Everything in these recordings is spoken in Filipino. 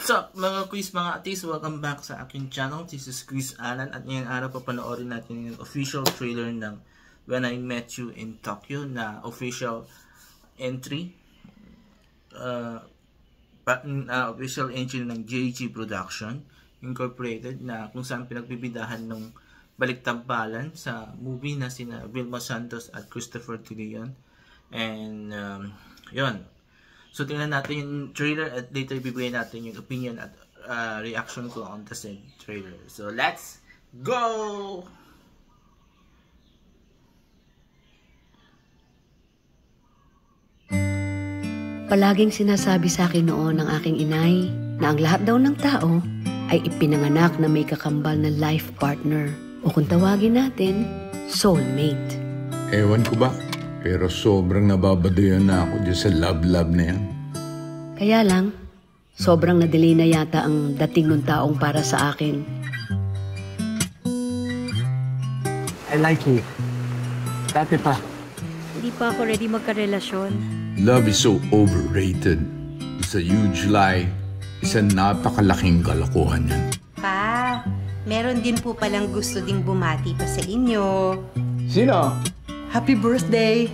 What's up mga quiz, mga atis? Welcome back sa aking channel. This is Quiz Alan at ngayong araw papanoorin natin yung official trailer ng When I Met You in Tokyo na official entry official entry ng JG Production Incorporated na kung saan pinagbibidahan ng baliktampalan sa movie na sina Vilma Santos at Christopher De Leon. And yun. So tingnan natin yung trailer at later bibigyan natin yung opinion at reaction ko on the said trailer. So let's go! Palaging sinasabi sa akin noon ng aking inay na ang lahat daw ng tao ay ipinanganak na may kakambal na life partner o kung tawagin natin, soulmate. Ewan ko ba? Pero sobrang nababadoyan na ako dyan sa love na yan. Kaya lang, sobrang na-delay na yata ang dating ng taong para sa akin. I like you. Dati pa. Hindi pa ako ready magkarelasyon. Love is so overrated. It's a huge lie. Isang napakalaking kalokohan yan. Pa, meron din po palang gusto ding bumati pa sa inyo. Sino? Happy birthday!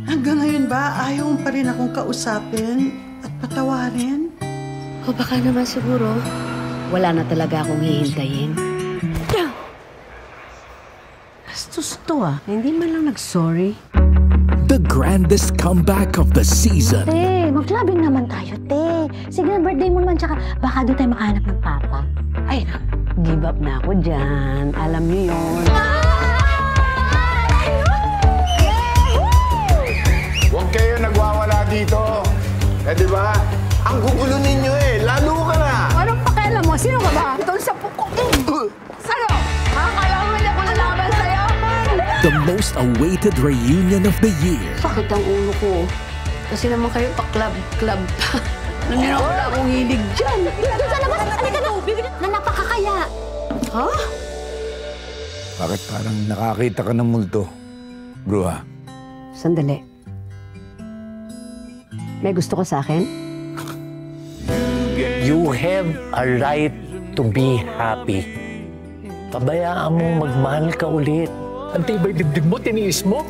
Hanggang ngayon ba ayaw mo pa rin akong kausapin at patawarin? O baka naman siguro, wala na talaga akong hihintayin. Bastos to ah. Hindi man lang nag-sorry. The grandest comeback of the season. Te, maglabing naman tayo, te. Sige na, birthday mo naman, tsaka baka doon tayo makahanap ng papa. Ay, give up na ako dyan. Alam niyo yun. Huwag kayo nagwawala dito. Eh, di ba? Ang gugulo ninyo eh. Lalo ka na. Anong pakialam mo? Sino ka ba? Ito sa puko. Sa'yo? Akala ko hindi ako lalaban sa'yo. The most awaited reunion of the year. Sakit ang ulo ko. Kasi naman kayo pa-club. Wala akong hilig dyan. Doon sa labas. Halika na. Na napakakaya. Ha? Bakit parang nakakita ka ng multo, bro ha? Sandali. May gusto ka sa akin? You have a right to be happy. Pabayaan mong magmahal ka ulit. Ang tibay dibdib mo, tiniis mo.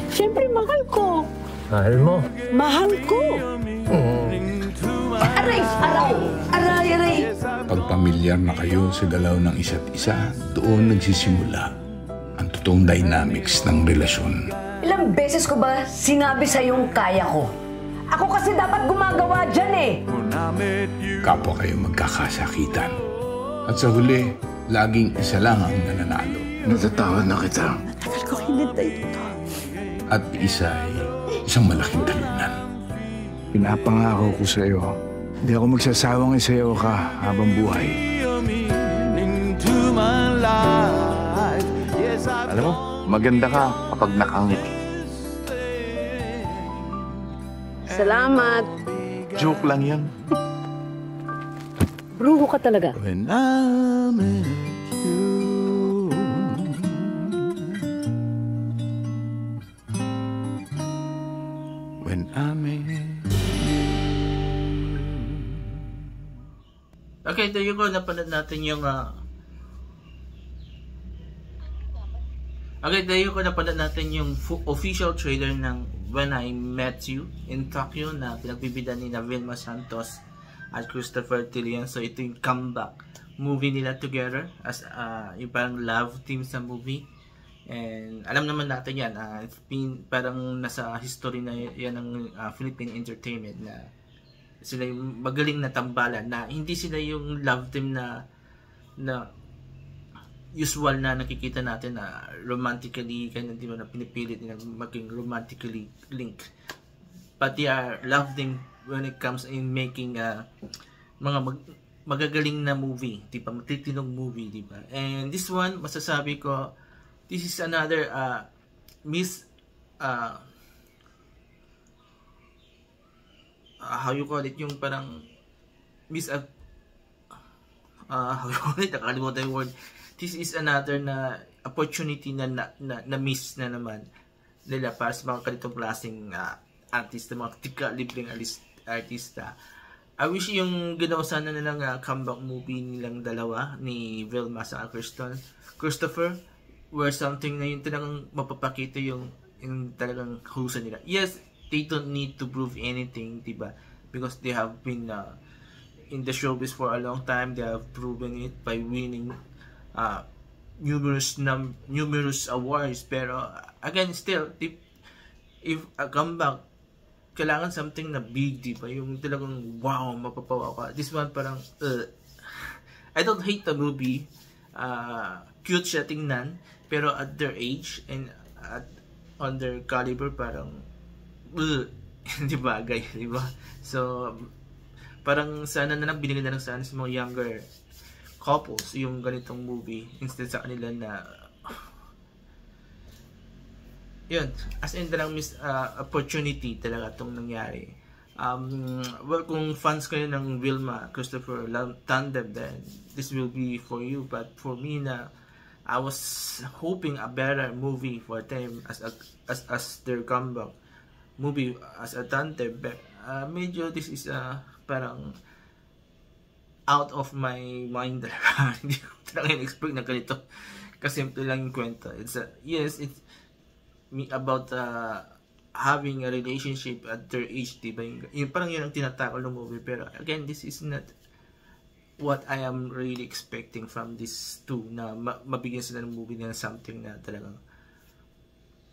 Siyempre, mahal ko. Mahal mo? Mahal ko. Aray. Pag pamilyar na kayo sa galaw ng isa't isa, doon nagsisimula ang totoong dynamics ng relasyon. Ilang beses ko ba sinabi sa yung kaya ko? Ako kasi dapat gumagawa dyan eh. Kapwa kayo magkakasakitan. At sa huli, laging isa lang ang nananalo. Natatawad na kita. Matagal ko hinintay ito. At isa ay isang malaking talunan. Pinapangako ko sa iyo, hindi ako magsasawang isayaw ka habang buhay. Alam mo, maganda ka kapag nakangiti. Salamat. Joke lang yan. Bruho ka talaga. When I met you. When I met you. Okay, there you go. Napanood natin yung official trailer ng When I Met You in Tokyo na pinagbibida ni Vilma Santos at Christopher De Leon. So ito yung comeback movie nila together as yung parang love team sa movie. And alam naman natin yan, parang nasa history na yan ng Philippine entertainment na sila yung magaling na tambalan, na hindi sila yung love team na usual na nakikita natin na romantically kaya di ba na pinipilit nila maging romantically linked, but they are love them when it comes in making mga magagaling na movie, di ba, matitinong movie, di ba. And this one, masasabi ko, this is another how you call it, yung parang how you call it, nakalimutan yung word. This is another na opportunity na miss na naman nila para sa mga ganitong klaseng artista, mga tika-libreng artista. I wish yung ginawa sana nilang comeback movie nilang dalawa ni Vilma sa Christopher where something na yun talagang mapapakita yung talagang husa nila. Yes, they don't need to prove anything, diba? Because they have been in the showbiz for a long time. They have proven it by winning numerous awards. Pero again, still, if a comeback, kailangan something na big, diba? Yung talagang wow, mapapawa ka. This one parang I don't hate the movie. Cute siya tingnan, pero at their age and on their caliber parang hindi bagay, diba? So parang sana na lang binigyan na lang sana sa mga younger couples yung ganitong movie instead sa kanila na yun, as in talagang opportunity talaga itong nangyari. Well, kung fans kayo ng Vilma Christopher tandem, then this will be for you. But for me na, I was hoping a better movie for them as their comeback movie as a tandem. But medyo this is parang out of my mind. Hindi ko talaga in-expect na ganito. Kasimple lang yung kwento. Yes, it's about having a relationship at their age, diba? Yung parang yun ang tinatakol ng movie. Pero again, this is not what I am really expecting from this two, na mabigyan sila ng movie na something na talagang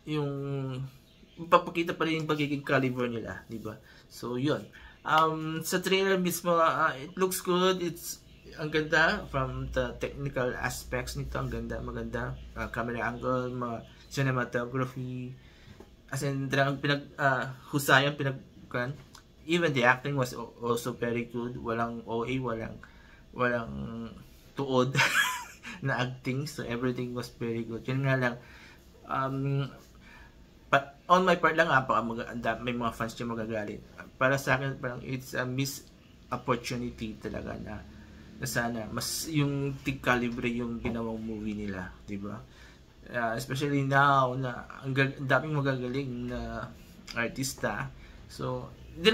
yung papakita pa rin yung pagiging caliber nila, diba? So yun, sa trailer mismo, it looks good. It's ang ganda from the technical aspects nito. Ang ganda, maganda camera angle, mga cinematography, as in talagang husayan even the acting was also very good. Walang OA, walang tuod na acting, so everything was very good. Yun nga lang, but on my part lang, may mga fans dyan magagalit. Para sa akin, parang it's a missed opportunity talaga na sana mas yung calibre yung ginawang movie nila, diba? Especially now na ang daming magagaling na artista, so hindi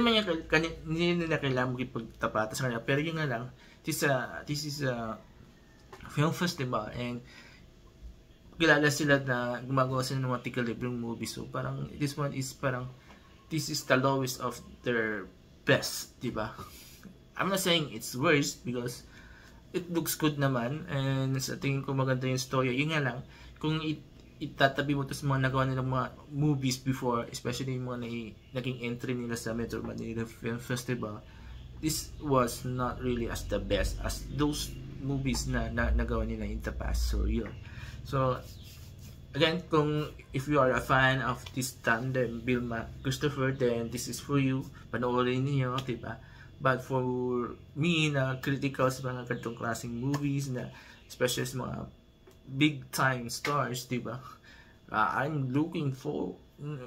nila kailangan magpagtapata sa kanila. Pero yun nga lang, this is a film festival and kilala sila na gumagawa sila ng mga calibreng movie. So parang this one is parang this is the lowest of their best, diba? I'm not saying it's worst because it looks good naman and sa tingin ko maganda yung story. Yun nga lang, kung itatabi mo to sa mga nagawa nilang mga movies before, especially yung mga naging entry nila sa Metro Manila Film Festival, this was not really as the best as those movies na nagawa nila in the past. So yun. So again, if you are a fan of this tandem Vilma Christopher, then this is for you. Panoorin niyo, diba? But for me na critical sa mga ganitong klaseng movies na especially sa mga big time stars, diba? I'm looking for,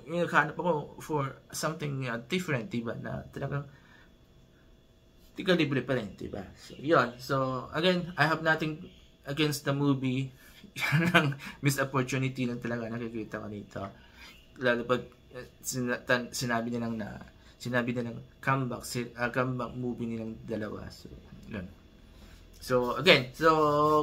naghanap ako for something different, diba? Na talagang tika libre pa rin, diba? So yun. So again, I have nothing against the movie. Yan ang missed opportunity lang talaga nakikita ko dito. Lalo pag sinabi nilang comeback movie nilang dalawa. So yun. So again,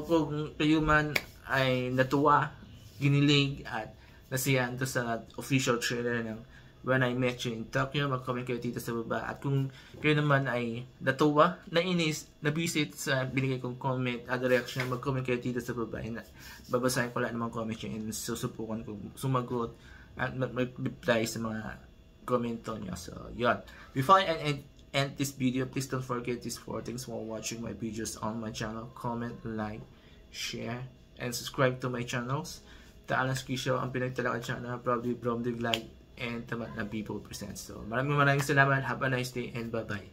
kung kayo man ay natuwa, ginilig at nasiyahan to sa official trailer ng When I Met You in Tokyo, mag-comment kayo dito sa baba. At kung kayo naman ay natuwa, nainis, nabisit sa binigay kong comment at reaction, mag-comment kayo dito sa baba. And babasahin ko lang naman comment nyo and susubukan kong sumagot at mag-reply sa mga komento nyo. So yun. Before I end this video, please don't forget these 4 things while watching my videos on my channel. Comment, like, share, and subscribe to my channels. The Alan Ski Show, ang pinagtalakan channel, probably from the vlog and Tamat na People Presents. So maraming salamat. Have a nice day and bye-bye.